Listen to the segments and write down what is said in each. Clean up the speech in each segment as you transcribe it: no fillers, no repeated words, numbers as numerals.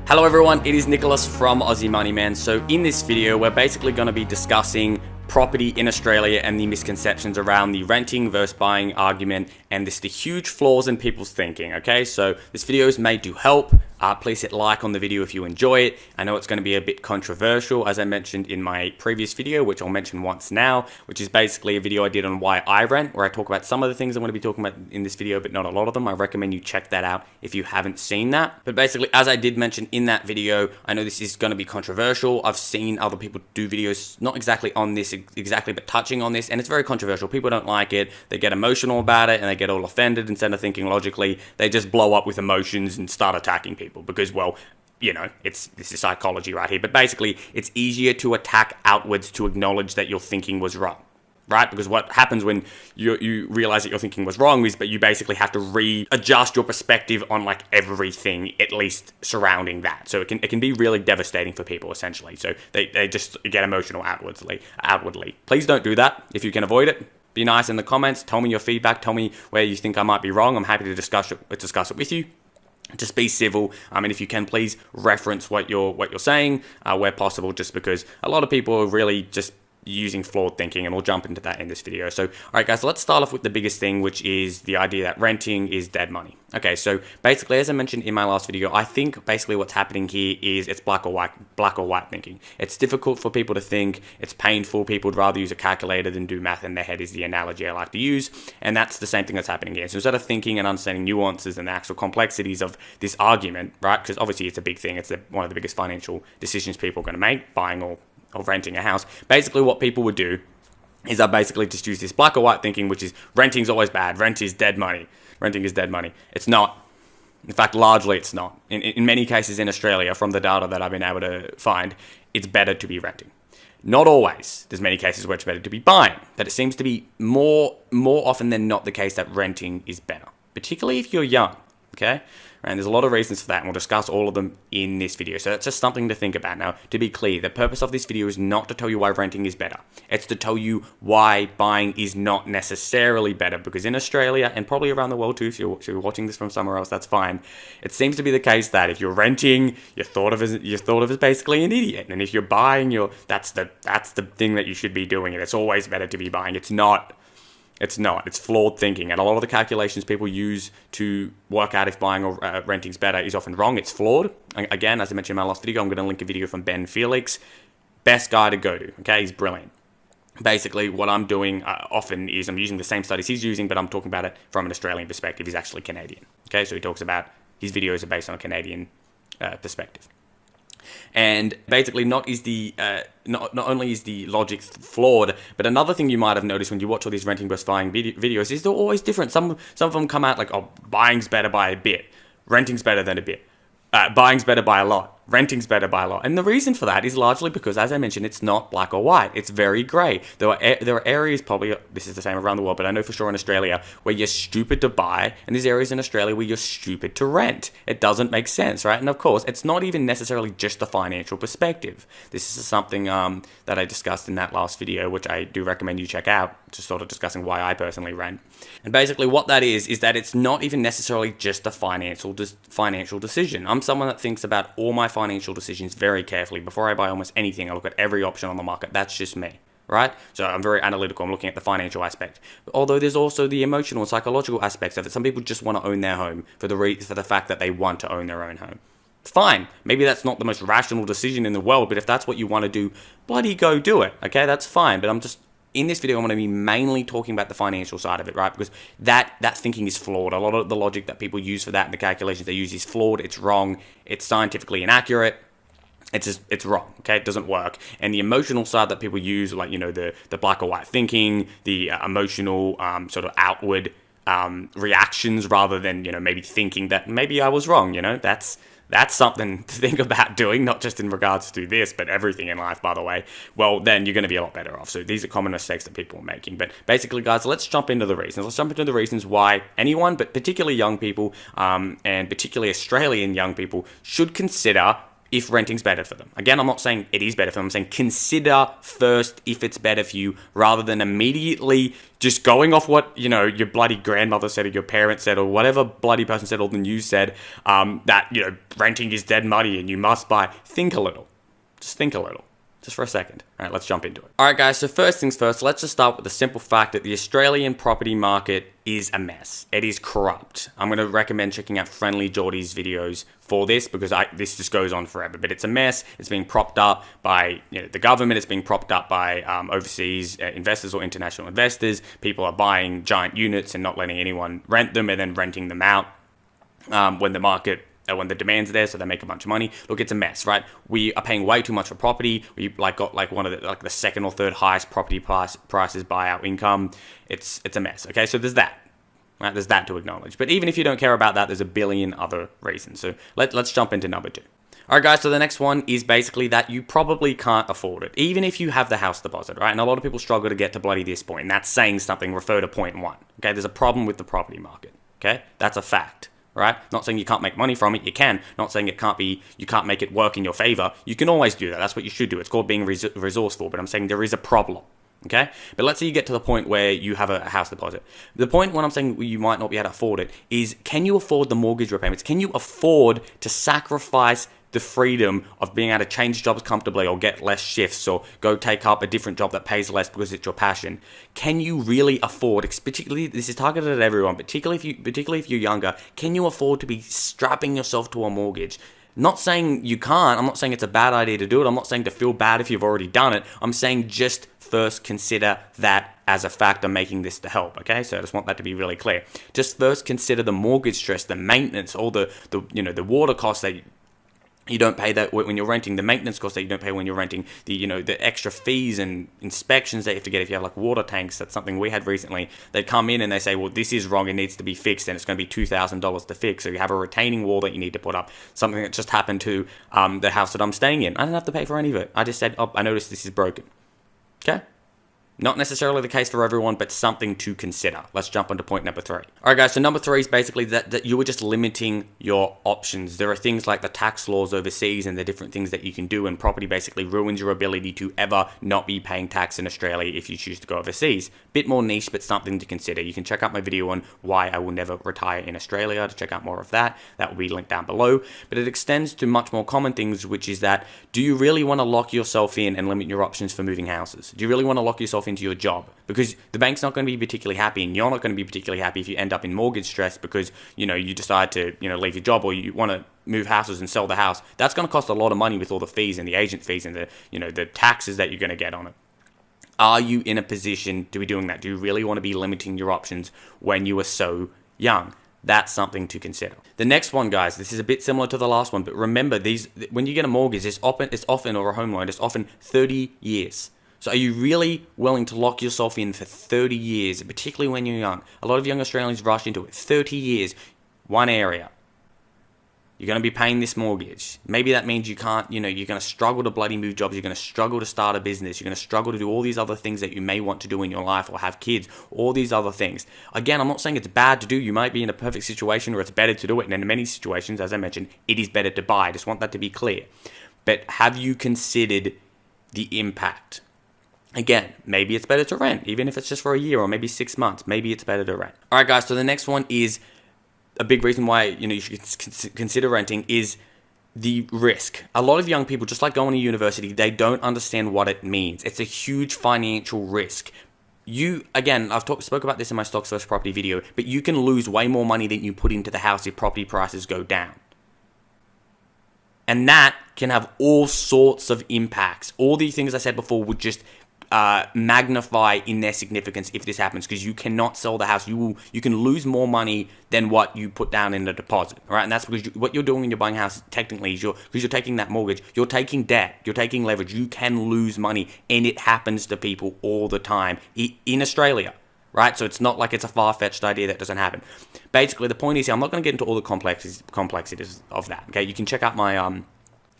Hello everyone, it is Nicholas from Aussie MONEYMAN. So in this video, we're basically going to be discussing property in Australia and the misconceptions around the renting versus buying argument and the huge flaws in people's thinking, okay? So this video is made to help. Please hit like on the video if you enjoy it. I know it's going to be a bit controversial, as I mentioned in my previous video, which I'll mention once now, which is basically a video I did on why I rent, where I talk about some of the things I'm going to be talking about in this video, but not a lot of them. I recommend you check that out if you haven't seen that. But basically, as I did mention in that video, I know this is going to be controversial. I've seen other people do videos, not exactly on this exactly, but touching on this, and it's very controversial. People don't like it. They get emotional about it, and they get all offended instead of thinking logically. They just blow up with emotions and start attacking people because, well, you know, this is psychology right here. But basically, it's easier to attack outwards to acknowledge that your thinking was wrong, right? Because what happens when you realize that your thinking was wrong is that you basically have to readjust your perspective on like everything, at least surrounding that. So it can be really devastating for people, essentially. So they just get emotional outwardly. Please don't do that. If you can avoid it, be nice in the comments. Tell me your feedback. Tell me where you think I might be wrong. I'm happy to discuss it with you. Just be civil, and if you can, please reference what you're saying where possible, just because a lot of people are really just using flawed thinking, and we'll jump into that in this video. So, all right, guys, let's start off with the biggest thing, which is the idea that renting is dead money. Okay, so basically, as I mentioned in my last video, I think basically what's happening here is it's black or white thinking. It's difficult for people to think. It's painful. People would rather use a calculator than do math in their head is the analogy I like to use, and that's the same thing that's happening here. So instead of thinking and understanding nuances and the actual complexities of this argument, right, because obviously it's a big thing. It's one of the biggest financial decisions people are going to make, buying or renting a house. Basically what people would do is I basically just use this black or white thinking, which is renting's always bad. Rent is dead money. Renting is dead money. It's not. In fact, largely it's not. In many cases in Australia, from the data that I've been able to find, it's better to be renting. Not always. There's many cases where it's better to be buying, but it seems to be more often than not the case that renting is better, particularly if you're young, okay? And there's a lot of reasons for that, and we'll discuss all of them in this video. So that's just something to think about. Now, to be clear, the purpose of this video is not to tell you why renting is better. It's to tell you why buying is not necessarily better, because in Australia, and probably around the world too, if you're watching this from somewhere else, that's fine. It seems to be the case that if you're renting, you're thought of as basically an idiot. And if you're buying, that's the thing that you should be doing. And it's always better to be buying. It's not. It's not. It's flawed thinking. And a lot of the calculations people use to work out if buying or renting is better is often wrong. It's flawed. Again, as I mentioned in my last video, I'm going to link a video from Felix. Best guy to go to. Okay, he's brilliant. Basically, what I'm doing often is I'm using the same studies he's using, but I'm talking about it from an Australian perspective. He's actually Canadian. Okay, so he talks about his videos are based on a Canadian perspective. And basically, not only is the logic flawed, but another thing you might have noticed when you watch all these renting versus buying videos is they're always different. Some of them come out like, oh, buying's better by a bit, renting's better than a bit, buying's better by a lot, renting's better by a lot. And the reason for that is largely because, as I mentioned, it's not black or white. It's very grey. There are areas, probably this is the same around the world, but I know for sure in Australia where you're stupid to buy, and there's areas in Australia where you're stupid to rent. It doesn't make sense, right? And of course, it's not even necessarily just the financial perspective. This is something that I discussed in that last video, which I do recommend you check out, just sort of discussing why I personally rent. And basically what that is that it's not even necessarily just a financial decision. I'm someone that thinks about all my financial decisions very carefully. Before I buy almost anything, I look at every option on the market. That's just me, right? So I'm very analytical. I'm looking at the financial aspect. Although there's also the emotional and psychological aspects of it. Some people just want to own their home for the fact that they want to own their own home. Fine. Maybe that's not the most rational decision in the world, but if that's what you want to do, bloody go do it. Okay, that's fine. But in this video, I'm going to be mainly talking about the financial side of it, right? Because that thinking is flawed. A lot of the logic that people use for that and the calculations they use is flawed. It's wrong. It's scientifically inaccurate. It's wrong, okay? It doesn't work. And the emotional side that people use, like, you know, the black or white thinking, the emotional sort of outward reactions rather than, you know, maybe thinking that maybe I was wrong, you know? That's something to think about doing, not just in regards to this, but everything in life, by the way. Well, then you're going to be a lot better off. So these are common mistakes that people are making. But basically, guys, let's jump into the reasons. Let's jump into the reasons why anyone, but particularly young people, and particularly Australian young people, should consider if renting's better for them. Again, I'm not saying it is better for them. I'm saying consider first if it's better for you, rather than immediately just going off what, your bloody grandmother said or your parents said or whatever bloody person said or the news said, that, renting is dead money and you must buy. Think a little. Just think a little. Just for a second. All right, let's jump into it. All right, guys, so first things first, let's just start with the simple fact that the Australian property market is a mess. It is corrupt. I'm going to recommend checking out Friendly Geordie's videos for this, because this just goes on forever. But it's a mess. It's being propped up by the government. It's being propped up by overseas investors or international investors. People are buying giant units and not letting anyone rent them and then renting them out when the demand's there, so they make a bunch of money. Look, it's a mess, right? We are paying way too much for property. We got one of the second or third highest property prices by our income. It's a mess. Okay, so there's that. Right, there's that to acknowledge. But even if you don't care about that, there's a billion other reasons. So let's jump into number 2. All right, guys, so the next one is basically that you probably can't afford it, even if you have the house deposit, right? And a lot of people struggle to get to bloody this point, and that's saying something. Refer to point 1. Okay, there's a problem with the property market. Okay, that's a fact. Right? Not saying you can't make money from it, you can. Not saying you can't make it work in your favor. You can always do that. That's what you should do. It's called being resourceful, but I'm saying there is a problem. Okay? But let's say you get to the point where you have a house deposit. The point when I'm saying you might not be able to afford it is, can you afford the mortgage repayments? Can you afford to sacrifice the freedom of being able to change jobs comfortably or get less shifts or go take up a different job that pays less because it's your passion? Can you really afford, particularly, this is targeted at everyone, particularly if you're younger, can you afford to be strapping yourself to a mortgage? Not saying you can't. I'm not saying it's a bad idea to do it. I'm not saying to feel bad if you've already done it. I'm saying just first consider that as a factor making this to help, okay? So I just want that to be really clear. Just first consider the mortgage stress, the maintenance, all the water costs that you don't pay that when you're renting, the maintenance costs that you don't pay when you're renting, the extra fees and inspections that you have to get if you have like water tanks. That's something we had recently. They come in and they say, well, this is wrong, it needs to be fixed, and it's going to be $2,000 to fix. So you have a retaining wall that you need to put up. Something that just happened to the house that I'm staying in. I didn't have to pay for any of it. I just said, oh, I noticed this is broken. Okay? Not necessarily the case for everyone, but something to consider. Let's jump into point number 3. All right, guys, so number 3 is basically that you were just limiting your options. There are things like the tax laws overseas and the different things that you can do, and property basically ruins your ability to ever not be paying tax in Australia if you choose to go overseas. Bit more niche, but something to consider. You can check out my video on why I will never retire in Australia to check out more of that. That will be linked down below. But it extends to much more common things, which is that, do you really want to lock yourself in and limit your options for moving houses? Do you really want to lock yourself into your job? Because the bank's not going to be particularly happy, and you're not going to be particularly happy if you end up in mortgage stress because you decide to leave your job, or you want to move houses and sell the house. That's going to cost a lot of money with all the fees and the agent fees and the taxes that you're going to get on it. Are you in a position to be doing that? Do you really want to be limiting your options when you are so young? That's something to consider. The next one, guys, this is a bit similar to the last one, but remember, when you get a mortgage, or a home loan, it's often 30 years. So are you really willing to lock yourself in for 30 years, particularly when you're young? A lot of young Australians rush into it. 30 years, one area. You're going to be paying this mortgage. Maybe that means you can't, you're going to struggle to bloody move jobs. You're going to struggle to start a business. You're going to struggle to do all these other things that you may want to do in your life, or have kids, all these other things. Again, I'm not saying it's bad to do. You might be in a perfect situation where it's better to do it. And in many situations, as I mentioned, it is better to buy. I just want that to be clear. But have you considered the impact? Again, maybe it's better to rent, even if it's just for a year or maybe 6 months. Maybe it's better to rent. All right, guys, so the next one is a big reason why you should consider renting is the risk. A lot of young people, just like going to university, they don't understand what it means. It's a huge financial risk. Again, I've spoke about this in my Stocks vs. Property video, but you can lose way more money than you put into the house if property prices go down. And that can have all sorts of impacts. All these things I said before would just magnify in their significance if this happens, because you cannot sell the house. You can lose more money than what you put down in the deposit, all right? And that's because what you're doing when you're buying a house technically is because you're taking that mortgage, you're taking debt, you're taking leverage. You can lose money, and it happens to people all the time in Australia, right? So it's not like it's a far-fetched idea that doesn't happen. Basically, the point is here, I'm not going to get into all the complexities of that, okay? You can check out my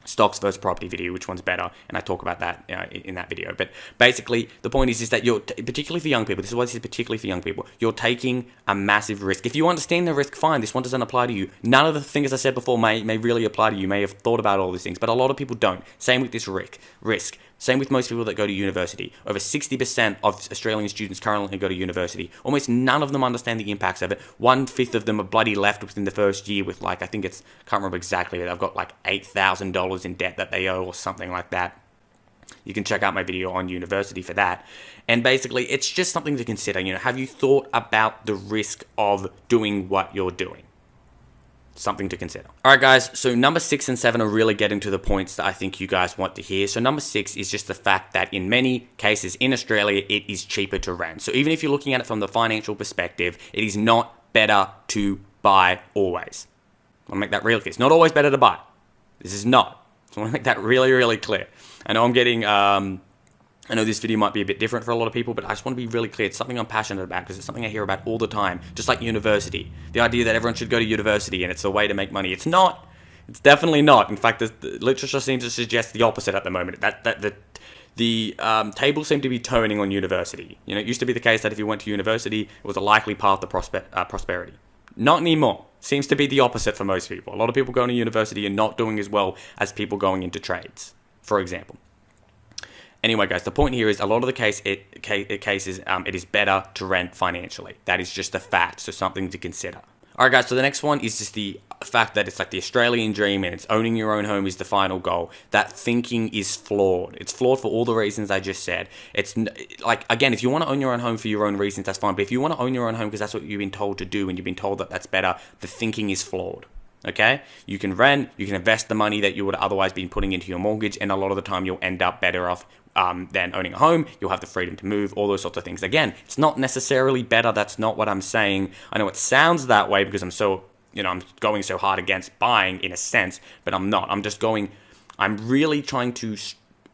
stocks versus property video, which one's better, and I talk about that in that video. But basically, the point is that you're, particularly for young people, this is why this is particularly for young people, you're taking a massive risk. If you understand the risk, fine, this one doesn't apply to you. None of the things I said before may really apply to you, may have thought about all these things, but a lot of people don't. Same with this risk. Same with most people that go to university. Over 60% of Australian students currently go to university. Almost none of them understand the impacts of it. 1/5 of them are bloody left within the first year with I think it's, can't remember exactly, but they've got like $8,000 in debt that they owe or something like that. You can check out my video on university for that. And basically, it's just something to consider. Have you thought about the risk of doing what you're doing? Something to consider. Alright guys, so number 6 and 7 are really getting to the points that I think you guys want to hear. So number 6 is just the fact that in many cases in Australia, it is cheaper to rent. So even if you're looking at it from the financial perspective, it is not better to buy always. I'll make that real clear. It's not always better to buy. This is not. So I want to make that really, really clear. I know I'm getting, I know this video might be a bit different for a lot of people, but I just want to be really clear. It's something I'm passionate about because it's something I hear about all the time. Just like university. The idea that everyone should go to university and it's a way to make money. It's not. It's definitely not. In fact, the literature seems to suggest the opposite at the moment. The tables seem to be turning on university. It used to be the case that if you went to university, it was a likely path to prosperity. Not anymore. Seems to be the opposite for most people. A lot of people going to university and not doing as well as people going into trades, for example. Anyway, guys, the point here is a lot of the cases, it is better to rent financially. That is just a fact, so something to consider. Alright guys, so the next one is just the fact that it's like the Australian dream and it's owning your own home is the final goal. That thinking is flawed. It's flawed for all the reasons I just said. It's like, again, if you want to own your own home for your own reasons, that's fine. But if you want to own your own home because that's what you've been told to do and you've been told that that's better, the thinking is flawed. Okay? You can rent, you can invest the money that you would otherwise be putting into your mortgage, and a lot of the time you'll end up better off than owning a home. You'll have the freedom to move, all those sorts of things. Again, it's not necessarily better. That's not what I'm saying. I know it sounds that way because I'm going so hard against buying in a sense, but I'm not. I'm really trying to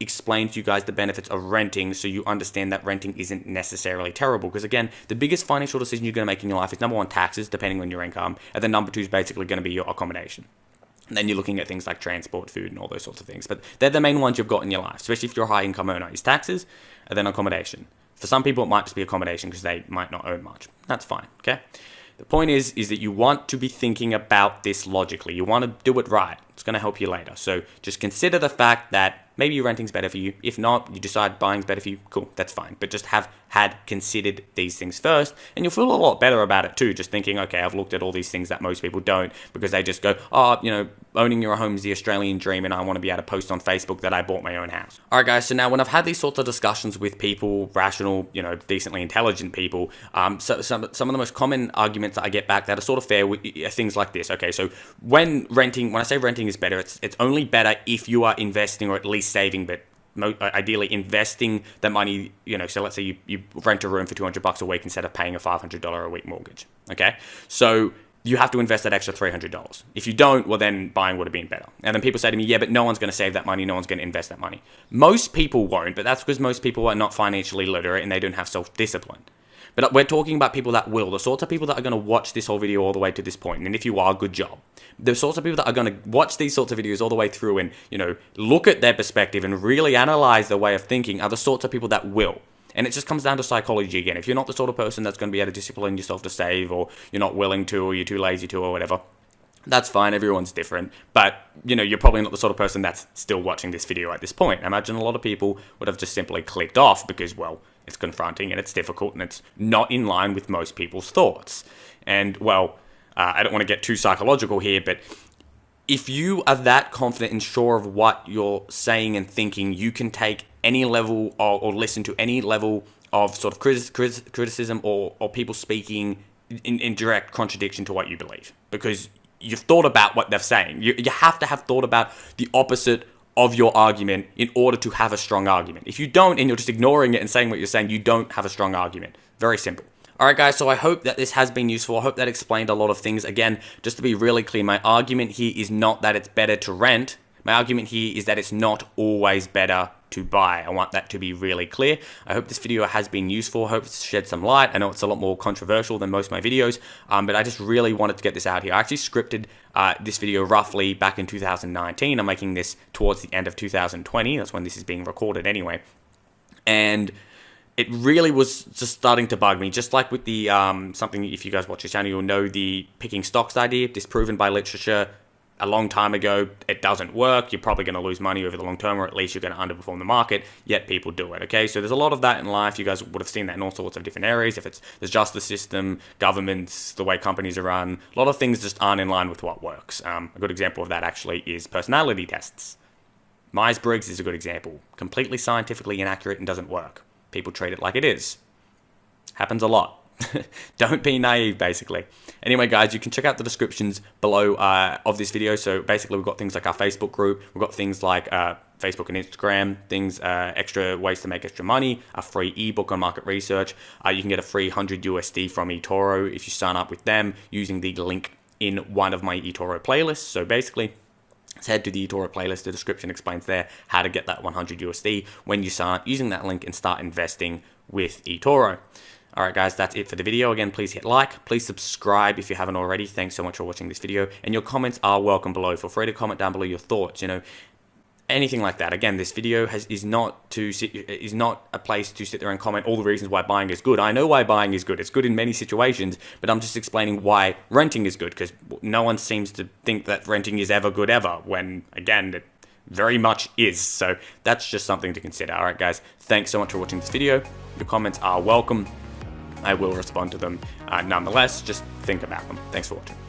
explain to you guys the benefits of renting so you understand that renting isn't necessarily terrible. Because again, the biggest financial decision you're going to make in your life is number 1, taxes, depending on your income, and then number 2 is basically going to be your accommodation. And then you're looking at things like transport, food, and all those sorts of things. But they're the main ones you've got in your life, especially if you're a high-income earner, is taxes and then accommodation. For some people, it might just be accommodation because they might not own much. That's fine, okay? The point is that you want to be thinking about this logically. You want to do it right. It's going to help you later. So just consider the fact that maybe renting's better for you. If not, you decide buying's better for you. Cool, that's fine. But just have had considered these things first, and you'll feel a lot better about it too. Just thinking, okay, I've looked at all these things that most people don't, because they just go, owning your home is the Australian dream, and I want to be able to post on Facebook that I bought my own house. All right, guys. So now when I've had these sorts of discussions with people, rational, decently intelligent people, so some of the most common arguments that I get back that are sort of fair are things like this. Okay, so when I say renting is better, it's only better if you are investing or at least saving, but ideally investing the money, so let's say you rent a room for $200 a week instead of paying a $500 a week mortgage. Okay, so you have to invest that extra $300. If you don't, well then buying would have been better. And then people say to me, yeah, but no one's going to save that money, no one's going to invest that money. Most people won't, but that's because most people are not financially literate and they don't have self-discipline. But we're talking about people that will, the sorts of people that are going to watch this whole video all the way to this point. And if you are, good job. The sorts of people that are going to watch these sorts of videos all the way through and, look at their perspective and really analyze their way of thinking are the sorts of people that will. And it just comes down to psychology again. If you're not the sort of person that's going to be able to discipline yourself to save, or you're not willing to, or you're too lazy to, or whatever, that's fine. Everyone's different. But, you're probably not the sort of person that's still watching this video at this point. I imagine a lot of people would have just simply clicked off because, well, it's confronting and it's difficult and it's not in line with most people's thoughts. And, well, I don't want to get too psychological here, but if you are that confident and sure of what you're saying and thinking, you can take any level or listen to any level of sort of criticism or people speaking in direct contradiction to what you believe, because you've thought about what they're saying. You have to have thought about the opposite of your argument in order to have a strong argument. If you don't, and you're just ignoring it and saying what you're saying, you don't have a strong argument. Very simple. Alright guys, so I hope that this has been useful. I hope that explained a lot of things. Again, just to be really clear, my argument here is not that it's better to rent. My argument here is that it's not always better to buy. I want that to be really clear. I hope this video has been useful. I hope it's shed some light. I know it's a lot more controversial than most of my videos, but I just really wanted to get this out here. I actually scripted this video roughly back in 2019. I'm making this towards the end of 2020. That's when this is being recorded anyway. And it really was just starting to bug me, just like with the, something, if you guys watch this channel, you'll know the picking stocks idea, disproven by literature a long time ago. It doesn't work. You're probably going to lose money over the long term, or at least you're going to underperform the market, yet people do it, okay? So there's a lot of that in life. You guys would have seen that in all sorts of different areas. If it's the justice system, governments, the way companies are run, a lot of things just aren't in line with what works. A good example of that actually is personality tests. Myers-Briggs is a good example. Completely scientifically inaccurate and doesn't work. People treat it like it is. Happens a lot. Don't be naive, basically. Anyway, guys, you can check out the descriptions below of this video. So basically, we've got things like our Facebook group. We've got things like Facebook and Instagram, things, extra ways to make extra money, a free ebook on market research. You can get a free 100 USD from eToro if you sign up with them using the link in one of my eToro playlists. So basically, let's head to the eToro playlist. The description explains there how to get that 100 USD when you start using that link and start investing with eToro. Alright guys, that's it for the video. Again, please hit like, please subscribe if you haven't already. Thanks so much for watching this video, and your comments are welcome below. Feel free to comment down below your thoughts, anything like that. Again, this video is not a place to sit there and comment all the reasons why buying is good. I know why buying is good. It's good in many situations, but I'm just explaining why renting is good, because no one seems to think that renting is ever good ever, when, again, it very much is. So that's just something to consider. Alright guys, thanks so much for watching this video. Your comments are welcome. I will respond to them nonetheless. Just think about them. Thanks for watching.